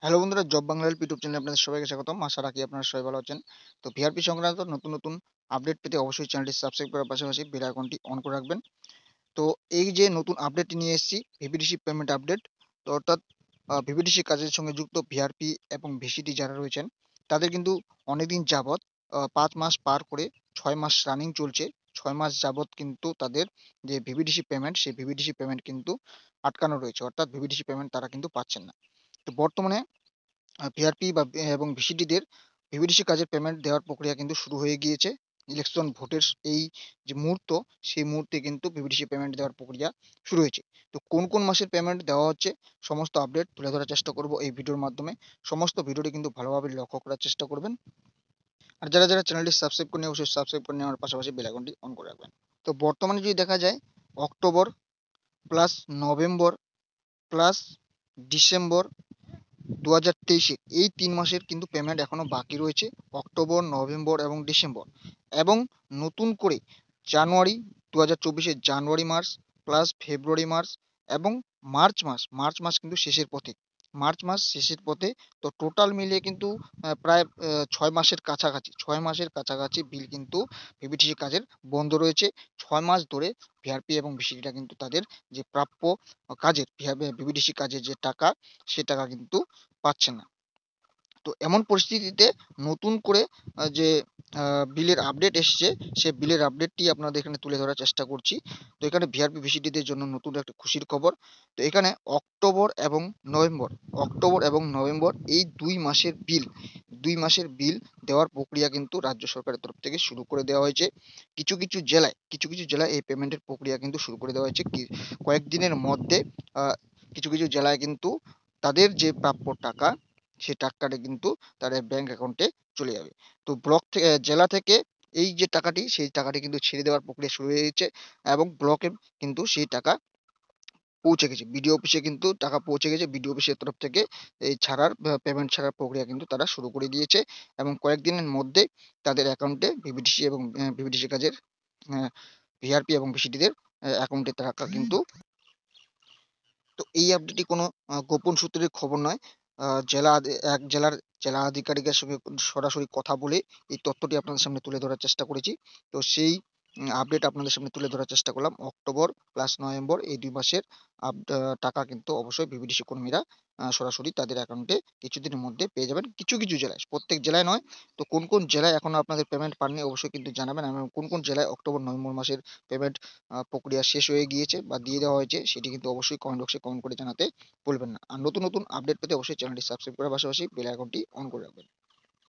Hello বন্ধুরা, job Bangla help YouTube চ্যানেলে আপনাদের সবাইকে স্বাগতম। আশা রাখি আপনারা সবাই ভালো আছেন। তো ভিআরপি সংক্রান্ত নতুন নতুন আপডেট পেতে অবশ্যই চ্যানেলটি সাবস্ক্রাইব করার পাশাপাশি বেল আইকনটি অন করে রাখবেন। তো এই যে নতুন আপডেটটি নিয়ে এসেছি, ভিভিডিসি পেমেন্ট আপডেট। তো অর্থাৎ ভিভিডিসি কাজের সঙ্গে যুক্ত ভিআরপি এবং ভিসিটি যারা রয়েছেন, তাদের কিন্তু অনেকদিন যাবৎ 5 মাস পার করে 6 মাস রানিং চলছে। 6 মাস যাবৎ কিন্তু তাদের যে ভিভিডিসি পেমেন্ট, সেই ভিভিডিসি পেমেন্ট কিন্তু আটকানো রয়েছে, অর্থাৎ ভিভিডিসি পেমেন্ট তারা কিন্তু পাচ্ছেন না। তো বর্তমানে ভিআরপি বা এবং ভিসিটিদের ভিভিডিসি কাজের পেমেন্ট দেওয়ার প্রক্রিয়া কিন্তু শুরু হয়ে গিয়েছে। ইলেকশন ভোটের এই যে মুহূর্ত, সেই মুহূর্তে কিন্তু ভিভিডিসি পেমেন্ট দেওয়ার প্রক্রিয়া শুরু হয়েছে। তো কোন কোন মাসের পেমেন্ট দেওয়া হচ্ছে, সমস্ত আপডেট তুলে ধরার চেষ্টা করব এই ভিডিওর মাধ্যমে। সমস্ত ভিডিওটি কিন্তু ভালোভাবে লক্ষ্য করার চেষ্টা করবেন। আর যারা যারা চ্যানেলটি সাবস্ক্রাইব করে অবশ্যই সাবস্ক্রাইব করে নেওয়ার পাশাপাশি বেল আইকনটি অন করে রাখবেন। তো বর্তমানে যদি দেখা যায়, October plus November plus December 2023 এই 3 মাসের কিন্তু পেমেন্ট এখনো বাকি রয়েছে। অক্টোবর, নভেম্বর এবং ডিসেম্বর, এবং নতুন করে জানুয়ারি, 2024 জানুয়ারি মাস প্লাস ফেব্রুয়ারি মাস এবং মার্চ মাস কিন্তু শেষের পথে। মার্চ মাস শেষের পথে। তো টোটাল মিলিয়ে কিন্তু প্রায় 6 মাসের কাছাকাছি বিল কিন্তু ভিভিটিসি কাজের বন্ধ রয়েছে। 6 মাস ধরে ভিআরপি এবং ভিসিটিটা কিন্তু তাদের যে প্রাপ্য কাজের ভিভিডিসি কাজের যে টাকা, সে টাকা কিন্তু পাচ্ছে না। তো এমন পরিস্থিতিতে নতুন করে যে বিলের আপডেট এসছে, সে বিলের আপডেটটি আপনাদের এখানে তুলে ধরার চেষ্টা করছি। তো এখানে ভিআরপি ভিসিটিদের জন্য নতুন একটা খুশির খবর। তো এখানে অক্টোবর এবং নভেম্বর এই 2 মাসের বিল দেওয়ার প্রক্রিয়া কিন্তু রাজ্য সরকারের তরফ থেকে শুরু করে দেওয়া হয়েছে। কিছু কিছু জেলায় এই পেমেন্টের প্রক্রিয়া কিন্তু শুরু করে দেওয়া হয়েছে কয়েকদিনের মধ্যে। কিছু কিছু জেলায় কিন্তু তাদের যে প্রাপ্য টাকা, সে টাকাটা কিন্তু তাদের ব্যাংক অ্যাকাউন্টে চলে যাবে। তো ব্লক থেকে, জেলা থেকে এই যে টাকাটি, সেই টাকাটি কিন্তু ছেড়ে দেওয়ার প্রক্রিয়া শুরু হয়ে গেছে, এবং ব্লকে কিন্তু সেই টাকা পৌঁছে গেছে। বিডিও অফিসে কিন্তু টাকা পৌঁছে গেছে। বিডিও অফিসের তরফ থেকে এই পেমেন্ট ছাড়ার প্রক্রিয়া কিন্তু তারা শুরু করে দিয়েছে, এবং কয়েকদিনের মধ্যে তাদের অ্যাকাউন্টে ভিভিডিসি এবং ভিভিডিসি কাজের ভিআরপি এবং ভিসিটিদের অ্যাকাউন্টে টাকা কিন্তু। তো এই আপডেটটি কোনো গোপন সূত্রের খবর নয়। এক জেলার জেলা আধিকারিকের সঙ্গে সরাসরি কথা বলে এই তথ্যটি আপনাদের সামনে তুলে ধরার চেষ্টা করেছি। তো সেই আপডেট আপনাদের সামনে তুলে ধরার চেষ্টা করলাম। অক্টোবর প্লাস নভেম্বর এই 2 মাসের টাকা কিন্তু অবশ্যই ভিভিডিসি কর্মীরা সরাসরি তাদের অ্যাকাউন্টে কিছুদিনের মধ্যে পেয়ে যাবেন। কিছু কিছু জেলায়, প্রত্যেক জেলায় নয়। তো কোন কোন জেলায় এখনো আপনাদের পেমেন্ট পাননি অবশ্যই কিন্তু জানাবেন, এবং কোন কোন জেলায় অক্টোবর নভেম্বর মাসের পেমেন্ট প্রক্রিয়া শেষ হয়ে গিয়েছে বা দিয়ে দেওয়া হয়েছে, সেটি কিন্তু অবশ্যই কমেন্ট বক্সে কমেন্ট করে জানাতে ভুলবেন না। আর নতুন নতুন আপডেট পেতে অবশ্যই চ্যানেলটি সাবস্ক্রাইব করার পাশাপাশি বেল আইকনটি অন করে রাখবেন।